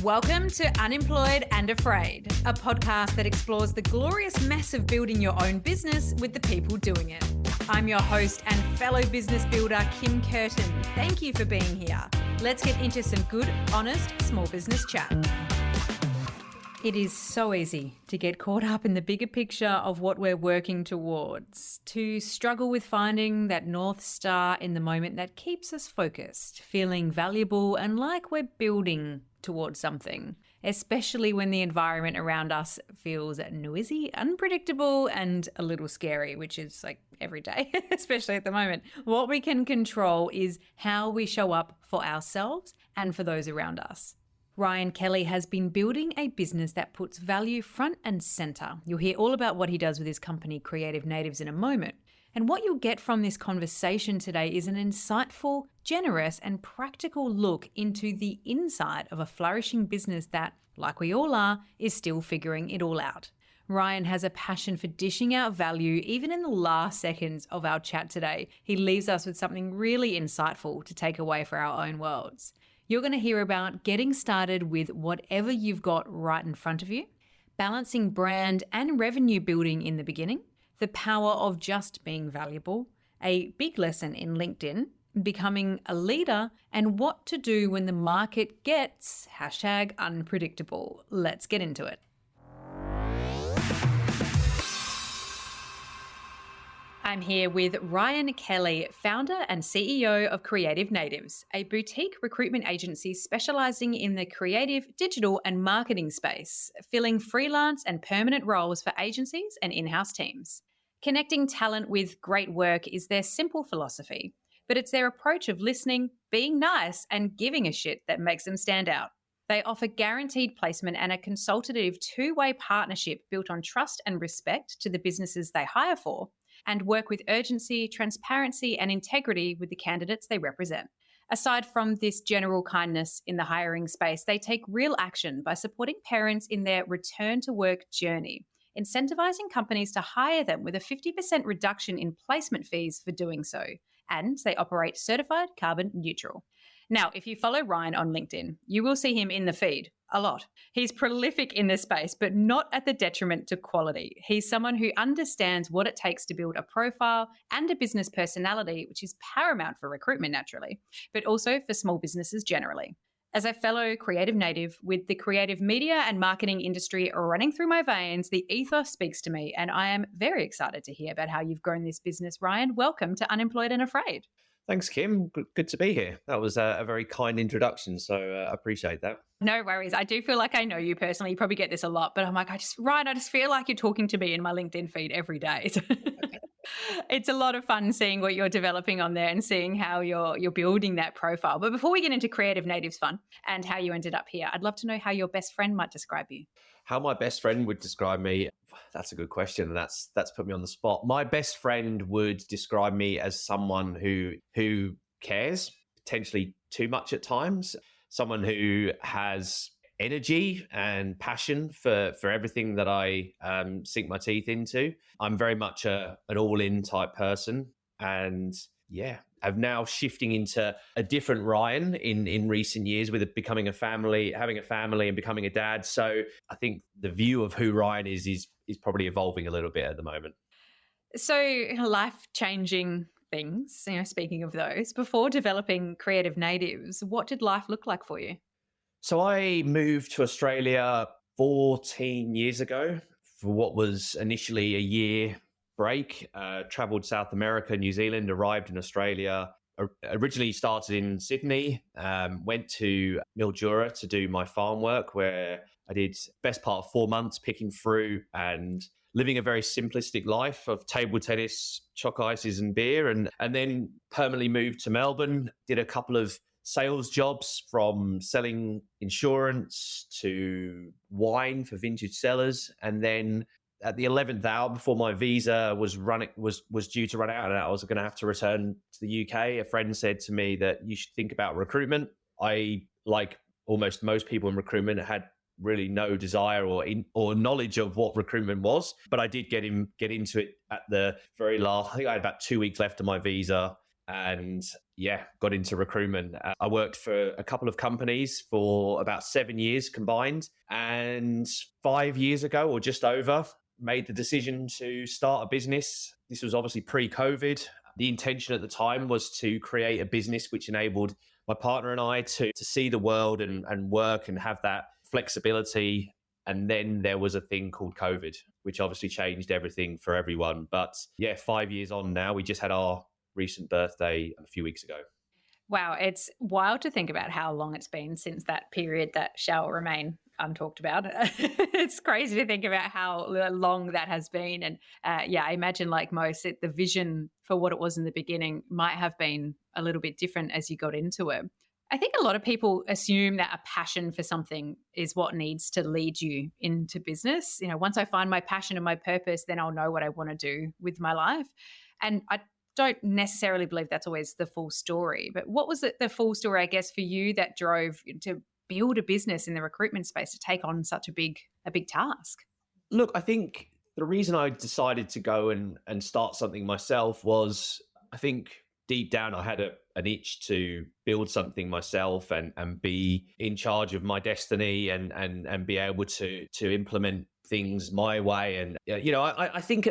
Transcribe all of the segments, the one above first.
Welcome to Unemployed and Afraid, a podcast that explores the glorious mess of building your own business with the people doing it. I'm your host and fellow business builder, Kim Curtin. Thank you for being here. Let's get into some good, honest, small business chat. It is so easy to get caught up in the bigger picture of what we're working towards, to struggle with finding that North Star in the moment that keeps us focused, feeling valuable and like we're building towards something, especially when the environment around us feels noisy, unpredictable, and a little scary, which is like every day, especially at the moment. What we can control is how we show up for ourselves and for those around us. Ryan Kelly has been building a business that puts value front and center. You'll hear all about what he does with his company, Creative Natives, in a moment. And what you'll get from this conversation today is an insightful, generous, and practical look into the inside of a flourishing business that, like we all are, is still figuring it all out. Ryan has a passion for dishing out value even in the last seconds of our chat today. He leaves us with something really insightful to take away for our own worlds. You're going to hear about getting started with whatever you've got right in front of you, balancing brand and revenue building in the beginning, the power of just being valuable, a big lesson in LinkedIn, becoming a leader, and what to do when the market gets #unpredictable. Let's get into it. I'm here with Ryan Kelly, founder and CEO of Creative Natives, a boutique recruitment agency specializing in the creative, digital, and marketing space, filling freelance and permanent roles for agencies and in-house teams. Connecting talent with great work is their simple philosophy, but it's their approach of listening, being nice, and giving a shit that makes them stand out. They offer guaranteed placement and a consultative two-way partnership built on trust and respect to the businesses they hire for, and work with urgency, transparency, and integrity with the candidates they represent. Aside from this general kindness in the hiring space, they take real action by supporting parents in their return to work journey, incentivizing companies to hire them with a 50% reduction in placement fees for doing so. And they operate certified carbon neutral. Now, if you follow Ryan on LinkedIn, you will see him in the feed a lot. He's prolific in this space, but not at the detriment to quality. He's someone who understands what it takes to build a profile and a business personality, which is paramount for recruitment naturally, but also for small businesses generally. As a fellow creative native with the creative media and marketing industry running through my veins, the ethos speaks to me, and I am very excited to hear about how you've grown this business. Ryan, welcome to Unemployed and Afraid. Thanks, Kim. Good to be here. That was a very kind introduction, so I appreciate that. No worries. I do feel like I know you personally. You probably get this a lot, but I'm like, Ryan, I just feel like you're talking to me in my LinkedIn feed every day. It's a lot of fun seeing what you're developing on there and seeing how you're building that profile. But before we get into Creative Natives fun and how you ended up here, I'd love to know how your best friend might describe you. How my best friend would describe me? That's a good question, and that's put me on the spot. My best friend would describe me as someone who cares, potentially too much at times, someone who has energy and passion for everything that I sink my teeth into. I'm very much an all-in type person, and yeah, I'm now shifting into a different Ryan in recent years with becoming having a family and becoming a dad. So I think the view of who Ryan is probably evolving a little bit at the moment. So life-changing things, speaking of those, before developing Creative Natives, what did life look like for you? So I moved to Australia 14 years ago for what was initially a year break, traveled South America, New Zealand, arrived in Australia, originally started in Sydney, went to Mildura to do my farm work where I did best part of 4 months picking fruit and living a very simplistic life of table tennis, chalk ices and beer, and then permanently moved to Melbourne, did a couple of sales jobs from selling insurance to wine for vintage cellars, and then at the 11th hour before my visa was due to run out and I was going to have to return to the UK, a friend said to me that you should think about recruitment. I, like almost most people in recruitment, had really no desire or knowledge of what recruitment was, but I did get into it at the very last. I think I had about 2 weeks left of my visa, and got into recruitment. I worked for a couple of companies for about 7 years combined, and 5 years ago or just over, made the decision to start a business. This was obviously pre-COVID. The intention at the time was to create a business which enabled my partner and I to see the world and work and have that flexibility. And then there was a thing called COVID, which obviously changed everything for everyone. But 5 years on now, we just had our recent birthday a few weeks ago. Wow, it's wild to think about how long it's been since that period that shall remain untalked about. It's crazy to think about how long that has been. And I imagine like most, the vision for what it was in the beginning might have been a little bit different as you got into it. I think a lot of people assume that a passion for something is what needs to lead you into business. Once I find my passion and my purpose, then I'll know what I want to do with my life. And I don't necessarily believe that's always the full story. But what was the full story, I guess, for you that drove to build a business in the recruitment space to take on such a big task? Look, I think the reason I decided to go and start something myself was, I think deep down I had an itch to build something myself and be in charge of my destiny and be able to implement things my way. And I think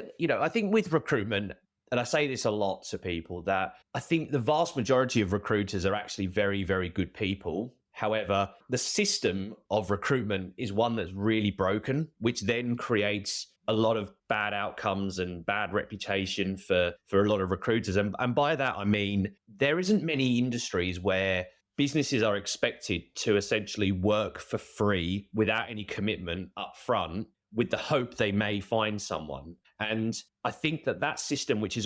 with recruitment, and I say this a lot to people, that I think the vast majority of recruiters are actually very, very good people. However, the system of recruitment is one that's really broken, which then creates a lot of bad outcomes and bad reputation for a lot of recruiters. And by that, I mean, there isn't many industries where businesses are expected to essentially work for free without any commitment up front, with the hope they may find someone. And I think that system, which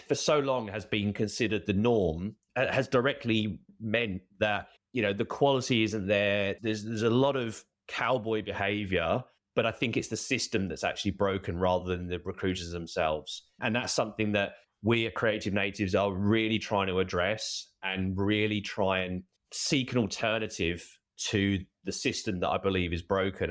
for so long has been considered the norm, has directly meant that, the quality isn't there. There's a lot of cowboy behavior, but I think it's the system that's actually broken rather than the recruiters themselves. And that's something that we at Creative Natives are really trying to address and really try and seek an alternative to the system that I believe is broken.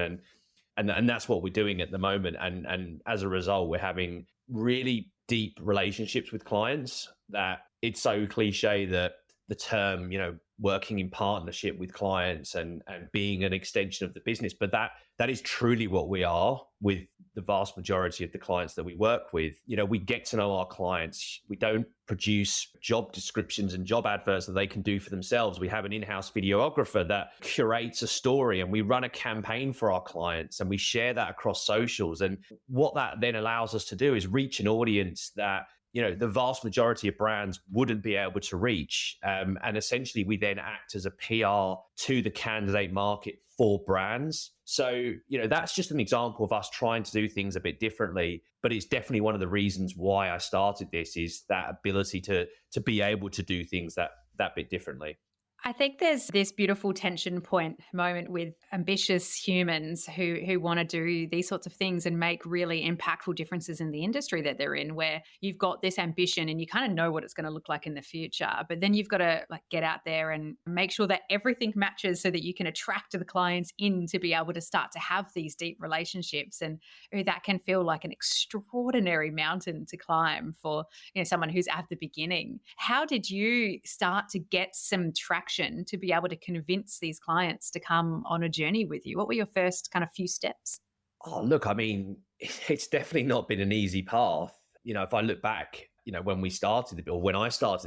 And that's what we're doing at the moment. And as a result, we're having really deep relationships with clients that it's so cliche that the term, working in partnership with clients and being an extension of the business. But that is truly what we are with the vast majority of the clients that we work with. We get to know our clients. We don't produce job descriptions and job adverts that they can do for themselves. We have an in-house videographer that curates a story, and we run a campaign for our clients, and we share that across socials. And what that then allows us to do is reach an audience that the vast majority of brands wouldn't be able to reach. And essentially, we then act as a PR to the candidate market for brands. So, that's just an example of us trying to do things a bit differently. But it's definitely one of the reasons why I started this, is that ability to be able to do things that bit differently. I think there's this beautiful tension point moment with ambitious humans who want to do these sorts of things and make really impactful differences in the industry that they're in, where you've got this ambition and you kind of know what it's going to look like in the future, but then you've got to get out there and make sure that everything matches so that you can attract the clients in to be able to start to have these deep relationships. And that can feel like an extraordinary mountain to climb for someone who's at the beginning. How did you start to get some traction to be able to convince these clients to come on a journey with you? What were your first kind of few steps? Oh, look, I mean, it's definitely not been an easy path. If I look back, when I started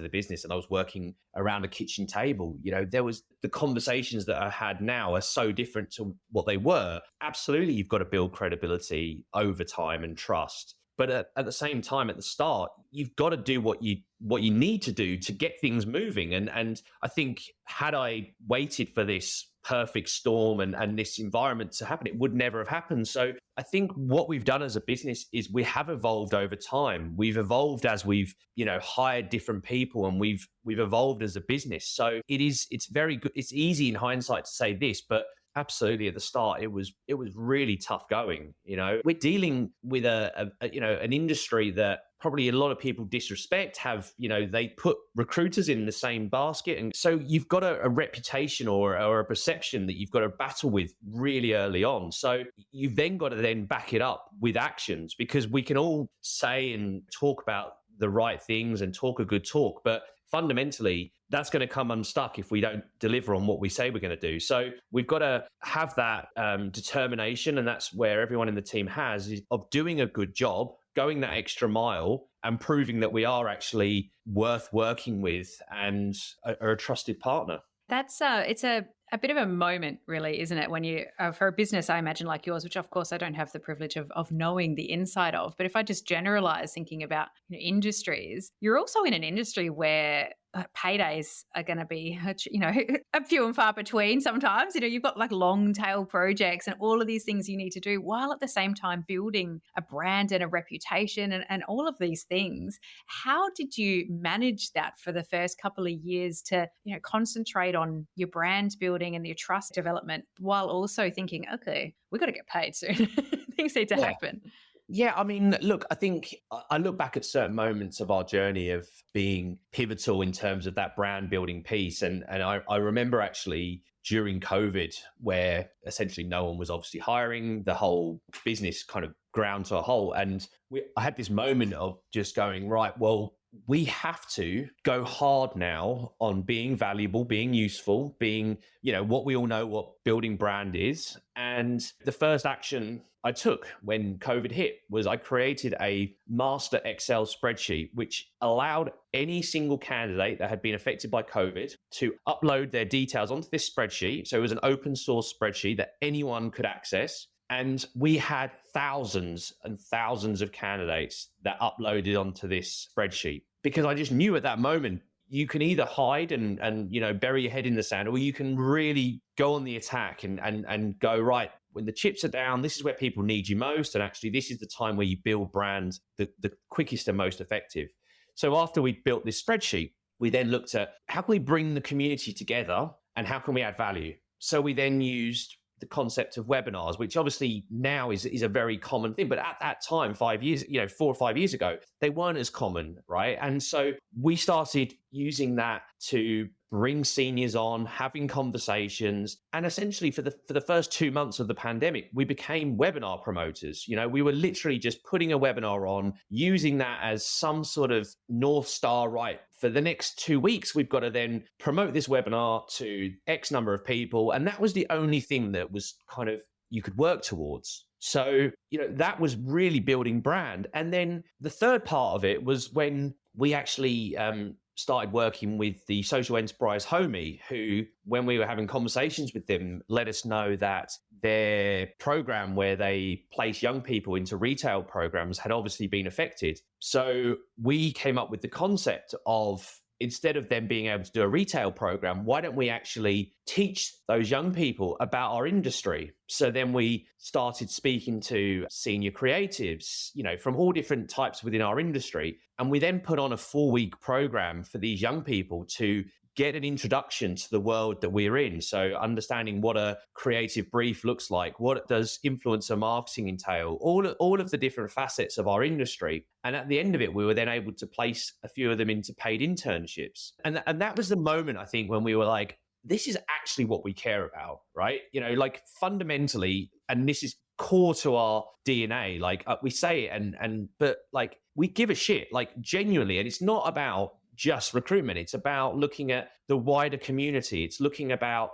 the business and I was working around a kitchen table, there was the conversations that I had now are so different to what they were. Absolutely, you've got to build credibility over time and trust. But at the same time, at the start, you've got to do what you need to do to get things moving. And I think had I waited for this perfect storm and this environment to happen, it would never have happened. So I think what we've done as a business is we have evolved over time. We've evolved as we've, hired different people, and we've evolved as a business. So it's very good. It's easy in hindsight to say this, but absolutely at the start it was really tough going. We're dealing with an industry that probably a lot of people disrespect, they put recruiters in the same basket. And so you've got a reputation or a perception that you've got to battle with really early on. So you've then got to then back it up with actions, because we can all say and talk about the right things and talk a good talk. But fundamentally, that's going to come unstuck if we don't deliver on what we say we're going to do. So we've got to have that determination, and that's where everyone in the team has, is of doing a good job, going that extra mile and proving that we are actually worth working with and are a trusted partner. That's it's a bit of a moment, really, isn't it? When you, for a business, I imagine like yours, which of course I don't have the privilege of knowing the inside of, but if I just generalize thinking about industries, you're also in an industry where paydays are going to be, a few and far between sometimes. You've got like long tail projects and all of these things you need to do while at the same time building a brand and a reputation and all of these things. How did you manage that for the first couple of years to, concentrate on your brand building and your trust development while also thinking, okay, we've got to get paid soon. Things need to happen. Yeah, I mean, look, I think I look back at certain moments of our journey of being pivotal in terms of that brand building piece. And I remember actually during COVID, where essentially no one was obviously hiring, the whole business kind of ground to a halt. And I had this moment of just going, right, well, we have to go hard now on being valuable, being useful, being, what we all know what building brand is. And the first action I took when COVID hit was I created a master Excel spreadsheet, which allowed any single candidate that had been affected by COVID to upload their details onto this spreadsheet. So it was an open source spreadsheet that anyone could access. And we had thousands and thousands of candidates that uploaded onto this spreadsheet, because I just knew at that moment, you can either hide and bury your head in the sand, or you can really go on the attack and go, right, when the chips are down, this is where people need you most. And actually, this is the time where you build brands the quickest and most effective. So after we built this spreadsheet, we then looked at how can we bring the community together and how can we add value? So we then used the concept of webinars, which obviously now is a very common thing. But at that time, 4 or 5 years ago, they weren't as common, right? And so we started using that to bring seniors on, having conversations. And essentially for the first 2 months of the pandemic, we became webinar promoters. We were literally just putting a webinar on, using that as some sort of North Star, right? For the next 2 weeks, we've got to then promote this webinar to X number of people. And that was the only thing that was kind of you could work towards. So, that was really building brand. And then the third part of it was when we actually started working with the social enterprise Homey, who, when we were having conversations with them, let us know that their program where they place young people into retail programs had obviously been affected. So we came up with the concept of, instead of them being able to do a retail program, why don't we actually teach those young people about our industry? So then we started speaking to senior creatives, from all different types within our industry. And we then put on a 4-week program for these young people to get an introduction to the world that we're in. So understanding what a creative brief looks like, what does influencer marketing entail, all of the different facets of our industry. And at the end of it, we were then able to place a few of them into paid internships. And that was the moment, I think, when we were like, this is actually what we care about, right? Like fundamentally, and this is core to our DNA, like we say it but like we give a shit, like genuinely. And it's not about just recruitment. It's about looking at the wider community. It's looking about,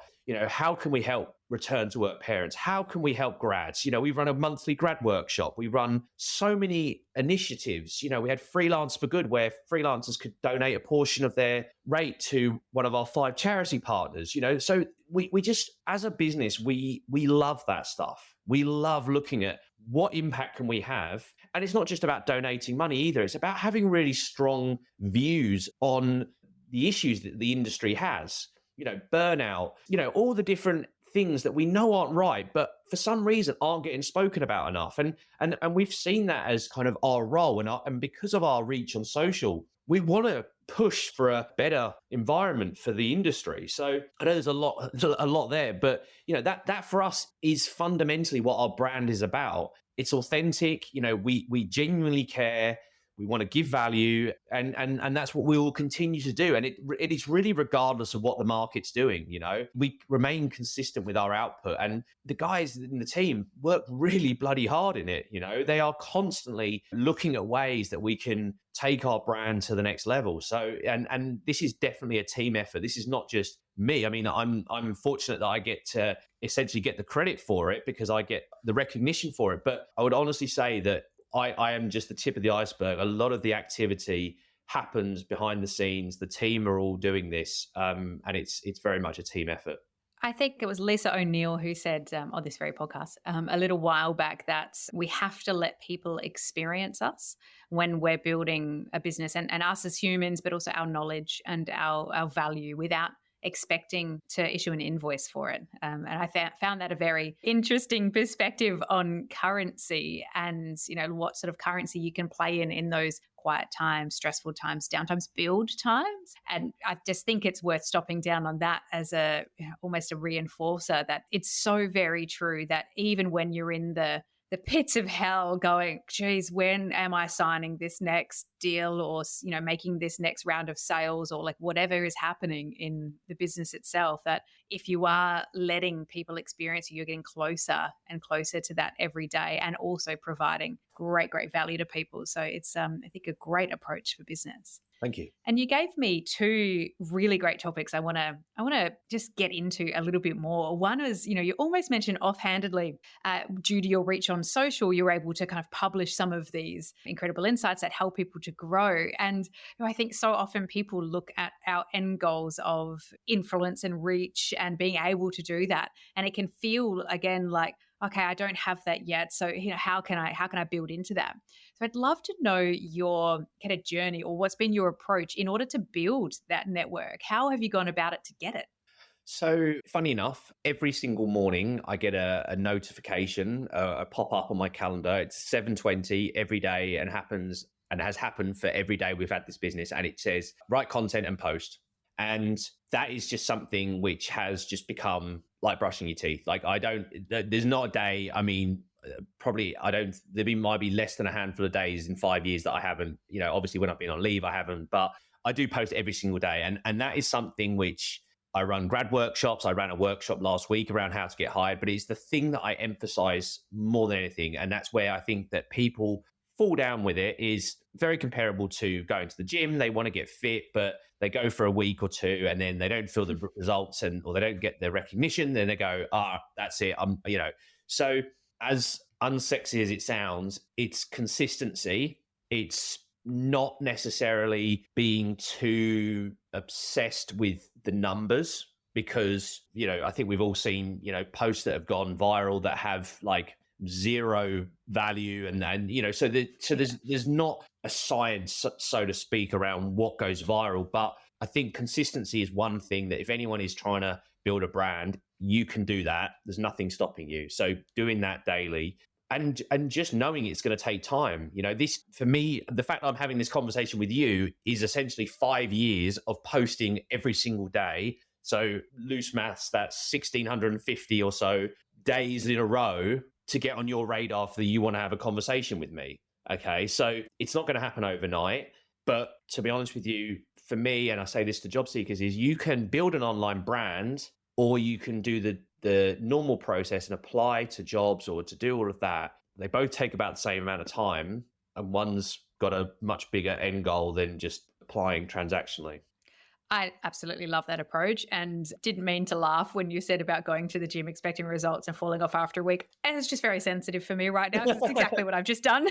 how can we help return to work parents? How can we help grads? We run a monthly grad workshop. We run so many initiatives. We had Freelance for Good, where freelancers could donate a portion of their rate to one of our 5 charity partners. So we just, as a business, we love that stuff. We love looking at what impact can we have? And it's not just about donating money either. It's about having really strong views on the issues that the industry has, burnout, all the different things that we know aren't right, but for some reason aren't getting spoken about enough. And we've seen that as kind of our role. And because of our reach on social, we want to push for a better environment for the industry. So I know there's a lot there, but that for us is fundamentally what our brand is about. It's authentic. We genuinely care. We want to give value, and that's what we will continue to do. And it is really regardless of what the market's doing. We remain consistent with our output, and the guys in the team work really bloody hard in it. They are constantly looking at ways that we can take our brand to the next level. So, and this is definitely a team effort. This is not just me. I mean, I'm fortunate that I get to essentially get the credit for it because I get the recognition for it. But I would honestly say that I am just the tip of the iceberg. A lot of the activity happens behind the scenes. The team are all doing this, and it's very much a team effort. I think it was Lisa O'Neill who said on this very podcast a little while back that we have to let people experience us when we're building a business and us as humans, but also our knowledge and our value without expecting to issue an invoice for it. And I found that a very interesting perspective on currency and, what sort of currency you can play in those quiet times, stressful times, downtimes, build times. And I just think it's worth stopping down on that as almost a reinforcer that it's so very true that even when you're in the pits of hell going, geez, when am I signing this next deal or, making this next round of sales or like whatever is happening in the business itself, that if you are letting people experience it, you're getting closer and closer to that every day and also providing great value to people. So it's, I think, a great approach for business. Thank you. And you gave me two really great topics I want to just get into a little bit more. One is, you almost mentioned offhandedly, due to your reach on social, you're able to kind of publish some of these incredible insights that help people to grow. And I think so often people look at our end goals of influence and reach and being able to do that. And it can feel, again, like, okay, I don't have that yet. So, how can I build into that? So I'd love to know your kind of journey or what's been your approach in order to build that network. How have you gone about it to get it? So funny enough, every single morning I get a notification, a pop-up on my calendar. It's 7:20 every day and has happened for every day we've had this business. And it says, write content and post. And that is just something which has just become like brushing your teeth. Like there's not a day, there might be less than a handful of days in 5 years that I haven't, obviously when I've been on leave, I haven't, but I do post every single day. And that is something which I run grad workshops. I ran a workshop last week around how to get hired, but it's the thing that I emphasize more than anything. And that's where I think that people fall down with it is very comparable to going to the gym. They want to get fit, but they go for a week or two and then they don't feel the results or they don't get the recognition. Then they go, that's it. So as unsexy as it sounds, it's consistency. It's not necessarily being too obsessed with the numbers because, I think we've all seen, posts that have gone viral that have like zero value and so there's not a science, so to speak, around what goes viral. But I think consistency is one thing that if anyone is trying to build a brand, you can do that. There's nothing stopping you. So doing that daily and just knowing it's going to take time. This, for me, the fact that I'm having this conversation with you is essentially 5 years of posting every single day. So loose maths, that's 1,650 or so days in a row to get on your radar for you want to have a conversation with me. Okay. So it's not going to happen overnight, but to be honest with you, for me, and I say this to job seekers, is you can build an online brand or you can do the normal process and apply to jobs or to do all of that. They both take about the same amount of time and one's got a much bigger end goal than just applying transactionally. I absolutely love that approach and didn't mean to laugh when you said about going to the gym expecting results and falling off after a week. And it's just very sensitive for me right now because it's exactly what I've just done.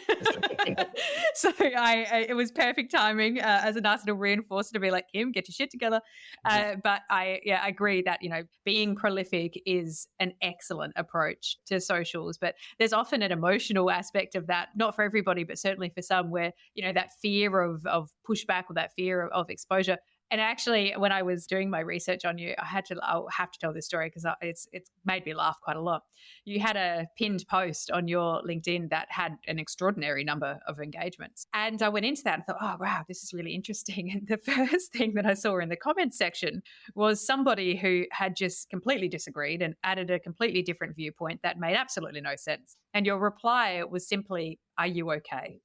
So it was perfect timing as a nice little reinforcer to be like, Kim, get your shit together. But I agree that, being prolific is an excellent approach to socials. But there's often an emotional aspect of that, not for everybody, but certainly for some where, that fear of pushback or that fear of exposure. And actually, when I was doing my research on you, I'll have to tell this story because it's made me laugh quite a lot. You had a pinned post on your LinkedIn that had an extraordinary number of engagements. And I went into that and thought, oh, wow, this is really interesting. And the first thing that I saw in the comments section was somebody who had just completely disagreed and added a completely different viewpoint that made absolutely no sense. And your reply was simply, are you okay?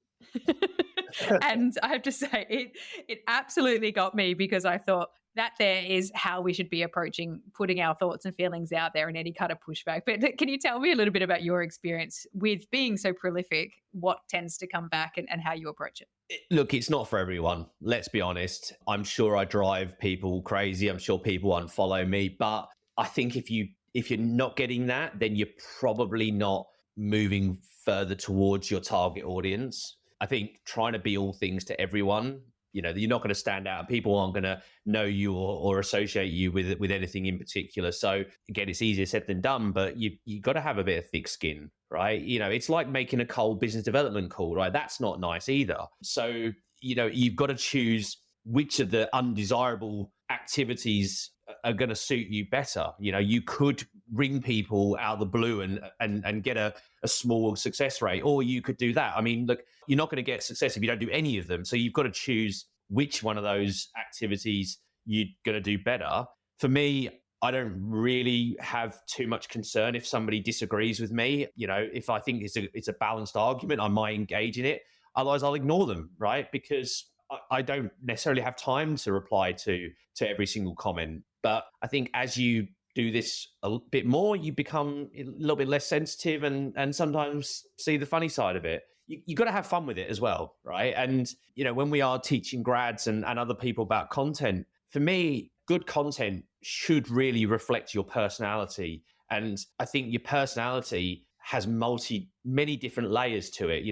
And I have to say, it absolutely got me, because I thought that there is how we should be approaching putting our thoughts and feelings out there in any kind of pushback. But can you tell me a little bit about your experience with being so prolific, what tends to come back, and how you approach it? Look, it's not for everyone. Let's be honest. I'm sure I drive people crazy. I'm sure people unfollow me. But I think if you're not getting that, then you're probably not moving further towards your target audience. I think trying to be all things to everyone, you're not going to stand out. People aren't going to know you or associate you with anything in particular. So again, it's easier said than done, but you got to have a bit of thick skin, right? It's like making a cold business development call, right? That's not nice either. So, you've got to choose which of the undesirable activities are going to suit you better. You could ring people out of the blue and get a small success rate, or you could do that. I mean, look, you're not going to get success if you don't do any of them. So you've got to choose which one of those activities you're going to do better. For me, I don't really have too much concern if somebody disagrees with me. If I think it's a balanced argument, I might engage in it. Otherwise, I'll ignore them, right? Because I don't necessarily have time to reply to every single comment. But I think as you do this a bit more, you become a little bit less sensitive and sometimes see the funny side of it. You got to have fun with it as well, right? And, when we are teaching grads and other people about content, for me, good content should really reflect your personality. And I think your personality has many different layers to it.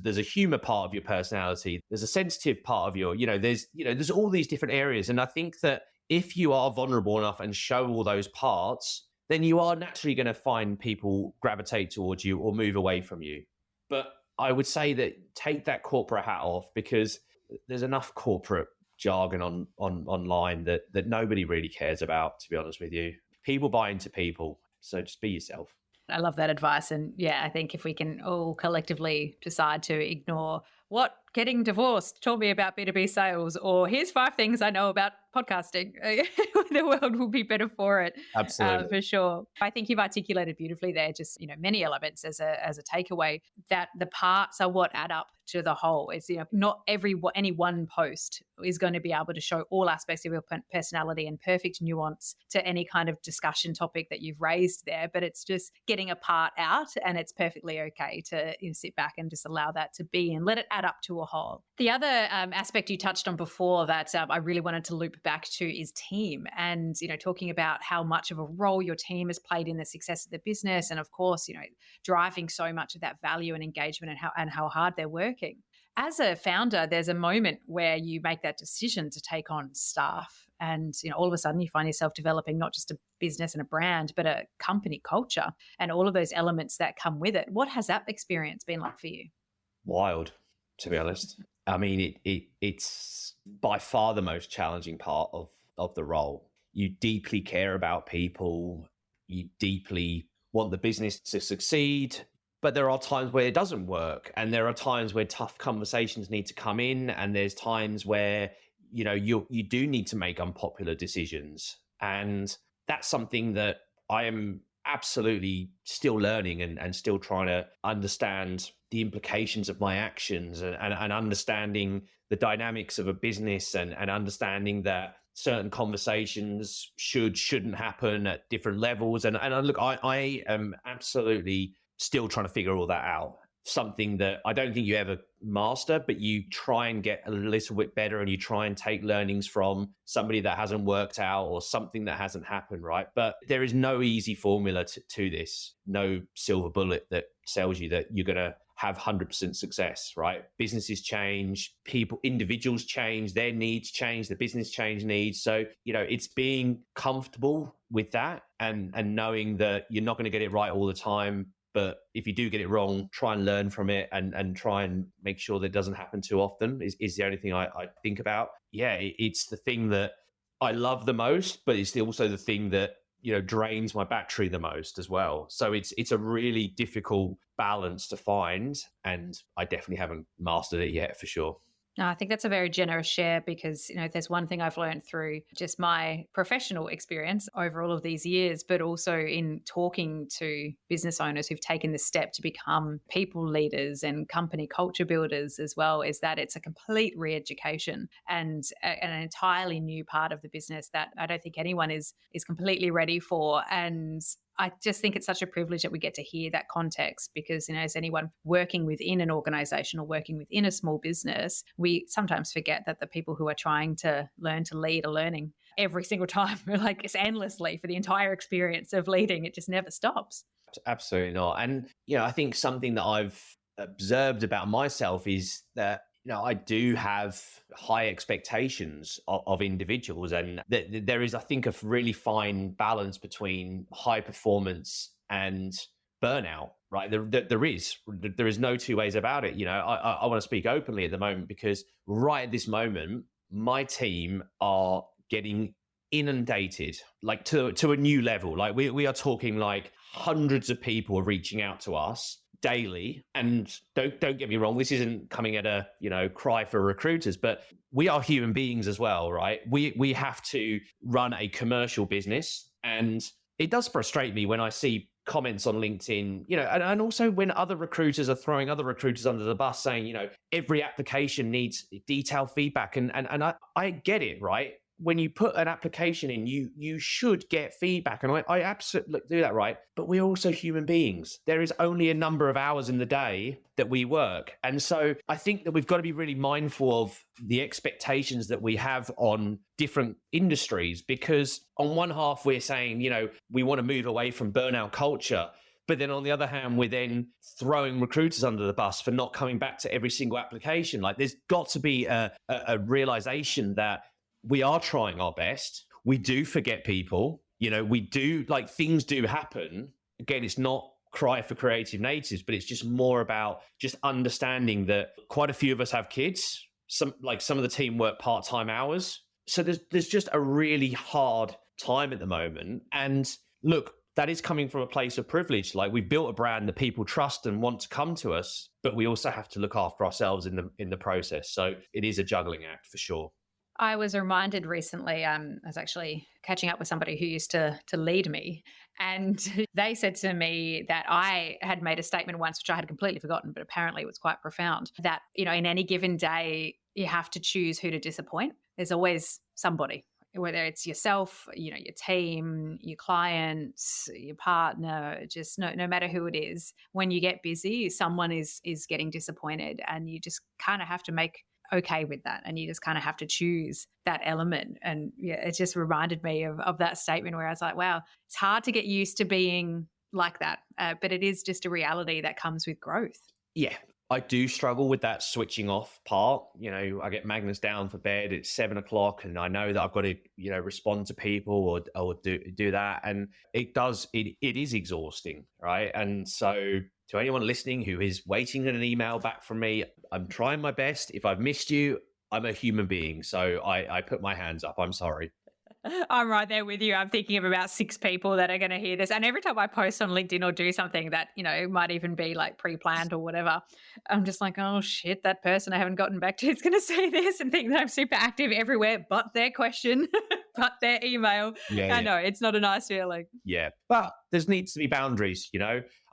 There's a humor part of your personality. There's a sensitive part of there's all these different areas. And I think that if you are vulnerable enough and show all those parts, then you are naturally going to find people gravitate towards you or move away from you. But I would say that take that corporate hat off, because there's enough corporate jargon online that nobody really cares about, to be honest with you. People buy into people. So just be yourself. I love that advice. And yeah, I think if we can all collectively decide to ignore what getting divorced taught me about B2B sales, or here's 5 things I know about podcasting, the world will be better for it. Absolutely. For sure. I think you've articulated beautifully there, just, many elements as a takeaway, that the parts are what add up to the whole. It's, not any one post is going to be able to show all aspects of your personality and perfect nuance to any kind of discussion topic that you've raised there, but it's just getting a part out, and it's perfectly okay to sit back and just allow that to be and let it add up to a whole. The other aspect you touched on before that I really wanted to loop back to is team, and talking about how much of a role your team has played in the success of the business, and of course driving so much of that value and engagement and how hard they're working. As a founder, there's a moment where you make that decision to take on staff, and all of a sudden you find yourself developing not just a business and a brand, but a company culture and all of those elements that come with it. What has that experience been like for you? Wild, to be honest. I mean, it's by far the most challenging part of the role. You deeply care about people. You deeply want the business to succeed. But there are times where it doesn't work. And there are times where tough conversations need to come in. And there's times where, you do need to make unpopular decisions. And that's something that I am absolutely still learning and still trying to understand the implications of my actions and understanding the dynamics of a business and understanding that certain conversations shouldn't happen at different levels. And look, I am absolutely still trying to figure all that out. Something that I don't think you ever master, but you try and get a little bit better, and you try and take learnings from somebody that hasn't worked out or something that hasn't happened, right? But there is no easy formula to this, no silver bullet that tells you that you're going to have 100% success, right? Businesses change, individuals change, their needs change, the business change needs. So, it's being comfortable with that and knowing that you're not going to get it right all the time. But if you do get it wrong, try and learn from it and try and make sure that it doesn't happen too often is the only thing I think about. Yeah, it's the thing that I love the most, but it's also the thing that, drains my battery the most as well. So it's a really difficult balance to find, and I definitely haven't mastered it yet, for sure. No, I think that's a very generous share because, if there's one thing I've learned through just my professional experience over all of these years, but also in talking to business owners who've taken the step to become people leaders and company culture builders as well, is that it's a complete re-education and an entirely new part of the business that I don't think anyone is completely ready for. And I just think it's such a privilege that we get to hear that context because, as anyone working within an organization or working within a small business, we sometimes forget that the people who are trying to learn to lead are learning every single time. Like it's endlessly for the entire experience of leading. It just never stops. Absolutely not. And, I think something that I've observed about myself is that, I do have high expectations of individuals. And there is, I think, a really fine balance between high performance and burnout, right? There is no two ways about it. I want to speak openly at the moment because right at this moment, my team are getting inundated like to a new level. Like we are talking like hundreds of people are reaching out to us daily. And don't get me wrong, this isn't coming at a cry for recruiters, but we are human beings as well, right? We have to run a commercial business, and it does frustrate me when I see comments on LinkedIn, and also when other recruiters are throwing other recruiters under the bus saying, every application needs detailed feedback, and I get it, right? When you put an application in, you should get feedback. And I absolutely do that, right? But we're also human beings. There is only a number of hours in the day that we work. And so I think that we've got to be really mindful of the expectations that we have on different industries, because on one half, we're saying, we want to move away from burnout culture. But then on the other hand, we're then throwing recruiters under the bus for not coming back to every single application. Like there's got to be a realization that we are trying our best. We do forget people. We do, like, things do happen. Again, it's not cry for creative natives, but it's just more about just understanding that quite a few of us have kids. Some of the team work part-time hours. So there's just a really hard time at the moment. And look, that is coming from a place of privilege. Like we've built a brand that people trust and want to come to us, but we also have to look after ourselves in the process. So it is a juggling act for sure. I was reminded recently, I was actually catching up with somebody who used to lead me, and they said to me that I had made a statement once, which I had completely forgotten, but apparently it was quite profound, that, in any given day, you have to choose who to disappoint. There's always somebody, whether it's yourself, your team, your clients, your partner, just no matter who it is. When you get busy, someone is getting disappointed, and you just kind of have to make okay with that, and you just kind of have to choose that element. And it just reminded me of that statement where I was like, wow, it's hard to get used to being like that, but it is just a reality that comes with growth. Yeah, I do struggle with that switching off part. I get Magnus down for bed, it's 7:00, and I know that I've got to respond to people or do that, and it is exhausting, right? And so to anyone listening who is waiting an email back from me, I'm trying my best. If I've missed you, I'm a human being. So I put my hands up. I'm sorry. I'm right there with you. I'm thinking of about 6 people that are going to hear this. And every time I post on LinkedIn or do something that, might even be like pre-planned or whatever, I'm just like, oh shit, that person I haven't gotten back to is going to say this and think that I'm super active everywhere but their question, but their email. Yeah. I know, it's not a nice feeling. Yeah. But there needs to be boundaries,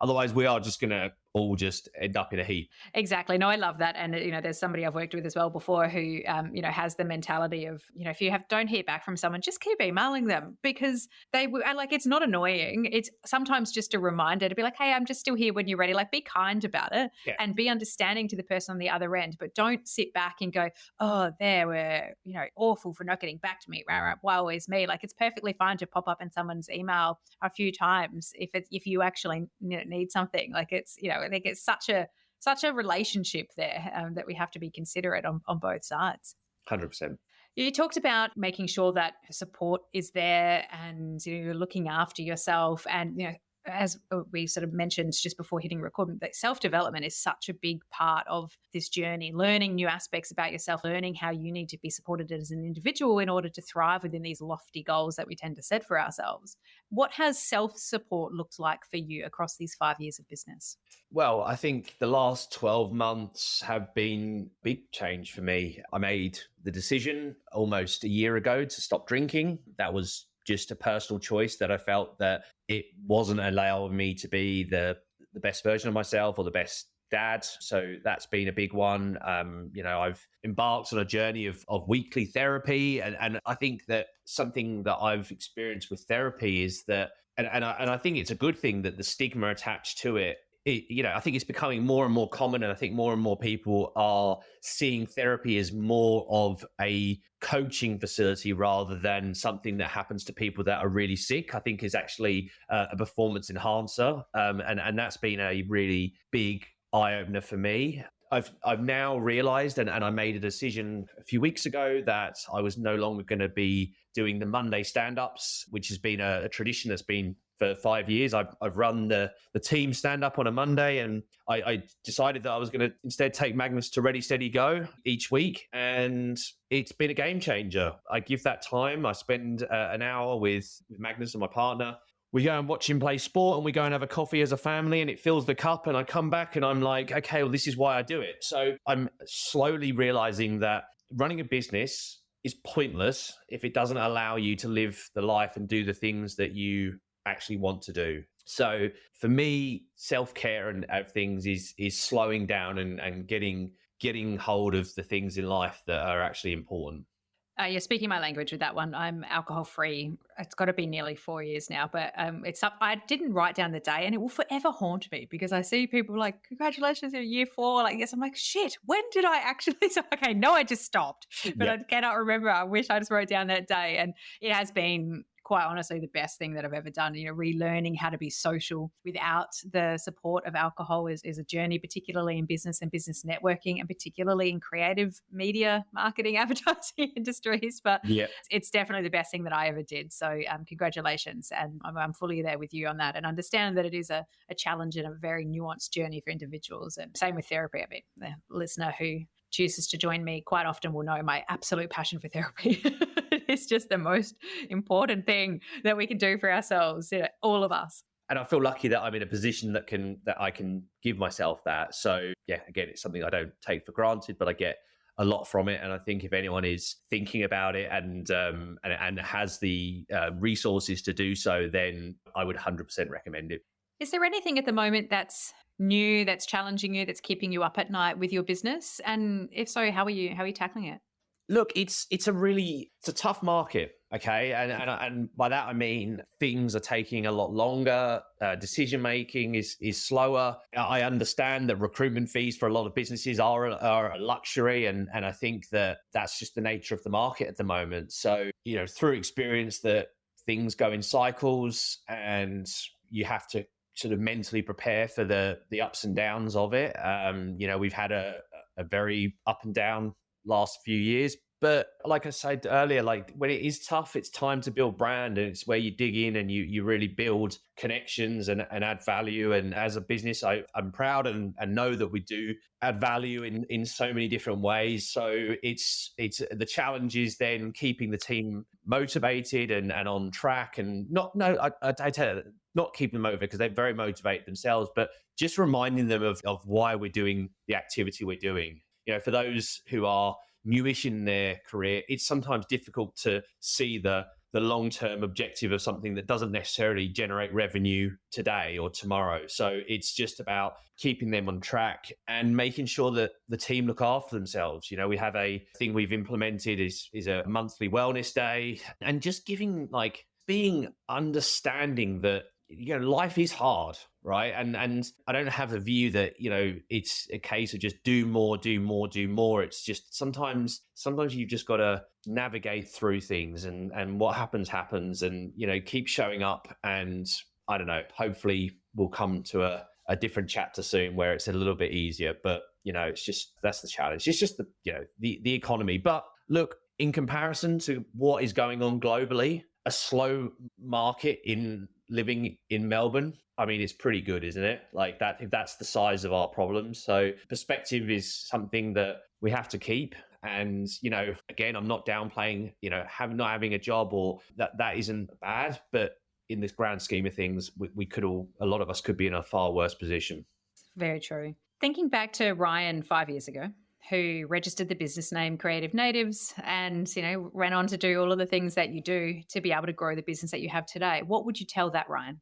otherwise we are just going to all just end up in a heap. Exactly. No, I love that. And, there's somebody I've worked with as well before who, has the mentality of, if you don't hear back from someone, just keep emailing them, because it's not annoying. It's sometimes just a reminder to be like, hey, I'm just still here when you're ready. Like, be kind about it and be understanding to the person on the other end, but don't sit back and go, oh, they were, awful for not getting back to me. Why always me? Like, it's perfectly fine to pop up in someone's email a few times if you actually need something. Like, it's, I think it's such a relationship there that we have to be considerate on both sides. 100%. You talked about making sure that support is there and you're looking after yourself, and as we sort of mentioned just before hitting record, that self-development is such a big part of this journey, learning new aspects about yourself, learning how you need to be supported as an individual in order to thrive within these lofty goals that we tend to set for ourselves. What has self-support looked like for you across these 5 years of business? Well, I think the last 12 months have been big change for me. I made the decision almost a year ago to stop drinking. That was just a personal choice that I felt that it wasn't allowing me to be the best version of myself or the best dad. So that's been a big one. I've embarked on a journey of weekly therapy. And I think that something that I've experienced with therapy is that, and I think it's a good thing that the stigma attached to it, I think it's becoming more and more common. And I think more and more people are seeing therapy as more of a coaching facility rather than something that happens to people that are really sick. I think is actually a performance enhancer. And that's been a really big eye opener for me. I've now realized, and I made a decision a few weeks ago, that I was no longer going to be doing the Monday stand-ups, which has been a tradition that's been for 5 years. I've run the team stand-up on a Monday, and I decided that I was going to instead take Magnus to Ready, Steady, Go each week. And it's been a game changer. I give that time. I spend an hour with Magnus and my partner. We go and watch him play sport, and we go and have a coffee as a family, and it fills the cup. And I come back and I'm like, okay, well, this is why I do it. So I'm slowly realizing that running a business is pointless if it doesn't allow you to live the life and do the things that you actually want to do. So for me, self-care and things is slowing down and getting hold of the things in life that are actually important. You're speaking my language with that one. I'm alcohol free. It's got to be nearly 4 years now, but I didn't write down the day, and it will forever haunt me because I see people like, congratulations, you're year 4. Like, yes, I'm like, shit, when did I actually? So, okay, no, I just stopped, but I cannot remember. I wish I just wrote down that day, and it has been quite honestly the best thing that I've ever done. Relearning how to be social without the support of alcohol is a journey, particularly in business and business networking, and particularly in creative media, marketing, advertising industries. But it's definitely the best thing that I ever did. So congratulations. And I'm fully there with you on that, and understand that it is a challenge and a very nuanced journey for individuals. And same with therapy. I mean, the listener who chooses to join me quite often will know my absolute passion for therapy. It's just the most important thing that we can do for ourselves, all of us. And I feel lucky that I'm in a position that I can give myself that. So yeah, again, it's something I don't take for granted, but I get a lot from it. And I think if anyone is thinking about it and has the resources to do so, then I would 100% recommend it. Is there anything at the moment that's new, that's challenging you, that's keeping you up at night with your business? And if so, how are you tackling it? Look, it's a tough market, okay, and by that I mean things are taking a lot longer. Decision making is slower. I understand that recruitment fees for a lot of businesses are a luxury, and I think that that's just the nature of the market at the moment. So through experience that things go in cycles, and you have to sort of mentally prepare for the ups and downs of it. We've had a very up and down last few years, but like I said earlier, like when it is tough, it's time to build brand, and it's where you dig in and you really build connections and add value. And as a business, I'm proud and know that we do add value in so many different ways. So it's the challenge is then keeping the team motivated and on track, and I tell you, not keeping them motivated because they're very motivated themselves, but just reminding them of why we're doing the activity we're doing. For those who are newish in their career, it's sometimes difficult to see the long-term objective of something that doesn't necessarily generate revenue today or tomorrow. So it's just about keeping them on track and making sure that the team look after themselves. We have a thing we've implemented is a monthly wellness day, and just being understanding that life is hard, right? And I don't have the view that it's a case of just do more. It's just sometimes you've just got to navigate through things, and what happens, and keep showing up. And I don't know, hopefully we'll come to a different chapter soon where it's a little bit easier. But it's just, that's the challenge. It's just the economy. But look, in comparison to what is going on globally, a slow market in living in Melbourne, I mean, it's pretty good, isn't it? Like that, if that's the size of our problems. So perspective is something that we have to keep. And, again, I'm not downplaying, not having a job or that isn't bad. But in this grand scheme of things, a lot of us could be in a far worse position. Very true. Thinking back to Ryan 5 years ago, who registered the business name Creative Natives and, went on to do all of the things that you do to be able to grow the business that you have today. What would you tell that Ryan?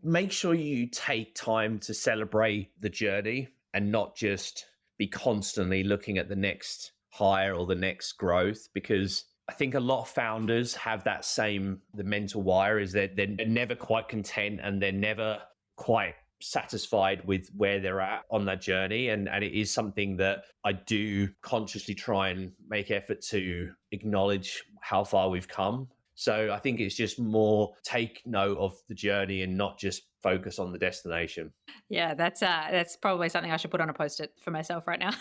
Make sure you take time to celebrate the journey and not just be constantly looking at the next hire or the next growth, because I think a lot of founders have the mental wire is that they're never quite content and they're never quite satisfied with where they're at on that journey. And it is something that I do consciously try and make effort to acknowledge how far we've come. So I think it's just more take note of the journey and not just focus on the destination. Yeah, that's probably something I should put on a Post-it for myself right now.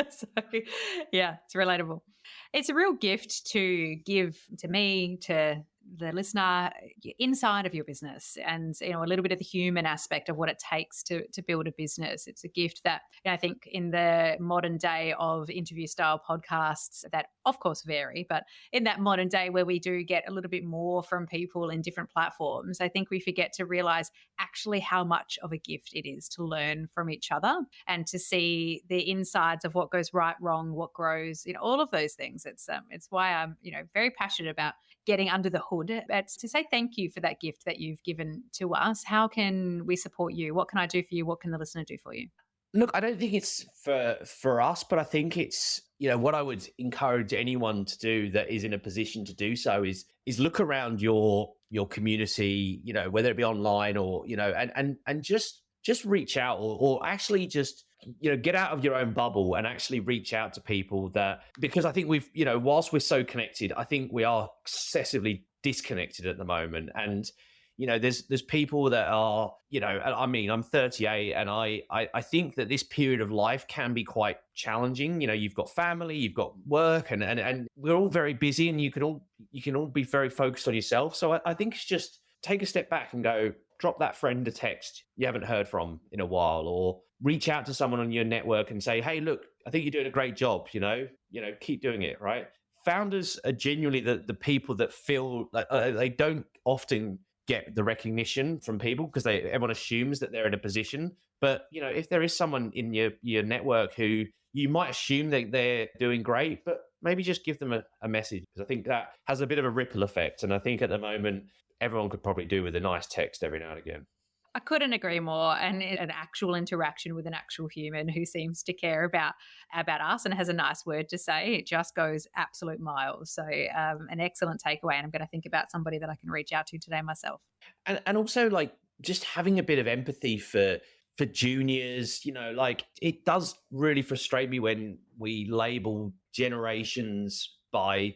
So yeah, it's relatable. It's a real gift to give to me, to the listener, inside of your business and, a little bit of the human aspect of what it takes to build a business. It's a gift that I think in the modern day of interview style podcasts that of course vary, but in that modern day where we do get a little bit more from people in different platforms, I think we forget to realize actually how much of a gift it is to learn from each other and to see the insides of what goes right, wrong, what grows, all of those things. It's why I'm, very passionate about getting under the hood, but to say thank you for that gift that you've given to us. How can we support you? What can I do for you? What can the listener do for you? Look, I don't think it's for us, but I think it's, what I would encourage anyone to do that is in a position to do so is look around your community, whether it be online or, and just reach out or actually just, get out of your own bubble and actually reach out to people because I think we've, whilst we're so connected, I think we are excessively disconnected at the moment. And, there's people that are, I mean, I'm 38 and I think that this period of life can be quite challenging. You've got family, you've got work and we're all very busy and you can all be very focused on yourself. So I think it's just take a step back and go, drop that friend a text you haven't heard from in a while, or reach out to someone on your network and say, hey, look, I think you're doing a great job, keep doing it, right? Founders are genuinely the people that feel like they don't often get the recognition from people because everyone assumes that they're in a position. But, if there is someone in your network who you might assume that they're doing great, but maybe just give them a message, because I think that has a bit of a ripple effect. And I think at the moment, everyone could probably do with a nice text every now and again. I couldn't agree more. And an actual interaction with an actual human who seems to care about us and has a nice word to say, it just goes absolute miles. So an excellent takeaway. And I'm going to think about somebody that I can reach out to today myself. And also like just having a bit of empathy for juniors, it does really frustrate me when we label generations by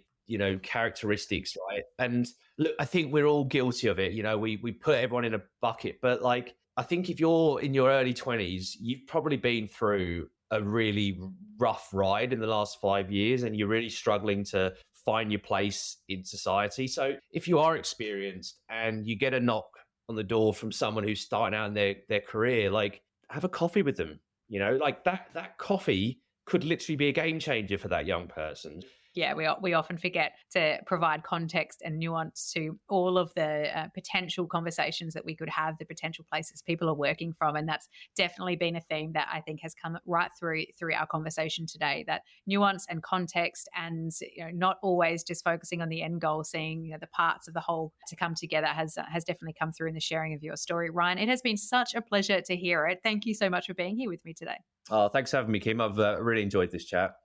characteristics, right? And look, I think we're all guilty of it. We put everyone in a bucket, but like, I think if you're in your early 20s, you've probably been through a really rough ride in the last 5 years and you're really struggling to find your place in society. So if you are experienced and you get a knock on the door from someone who's starting out in their career, like have a coffee with them, like that coffee could literally be a game changer for that young person. Yeah, we often forget to provide context and nuance to all of the potential conversations that we could have, the potential places people are working from. And that's definitely been a theme that I think has come right through our conversation today, that nuance and context and not always just focusing on the end goal, seeing the parts of the whole to come together has definitely come through in the sharing of your story. Ryan, it has been such a pleasure to hear it. Thank you so much for being here with me today. Oh, thanks for having me, Kim. I've really enjoyed this chat.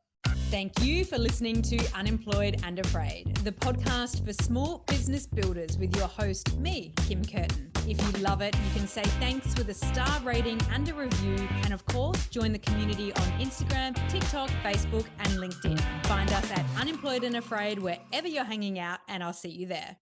Thank you for listening to Unemployed and Afraid, the podcast for small business builders with your host, me, Kim Curtin. If you love it, you can say thanks with a star rating and a review. And of course, join the community on Instagram, TikTok, Facebook, and LinkedIn. Find us at Unemployed and Afraid wherever you're hanging out, and I'll see you there.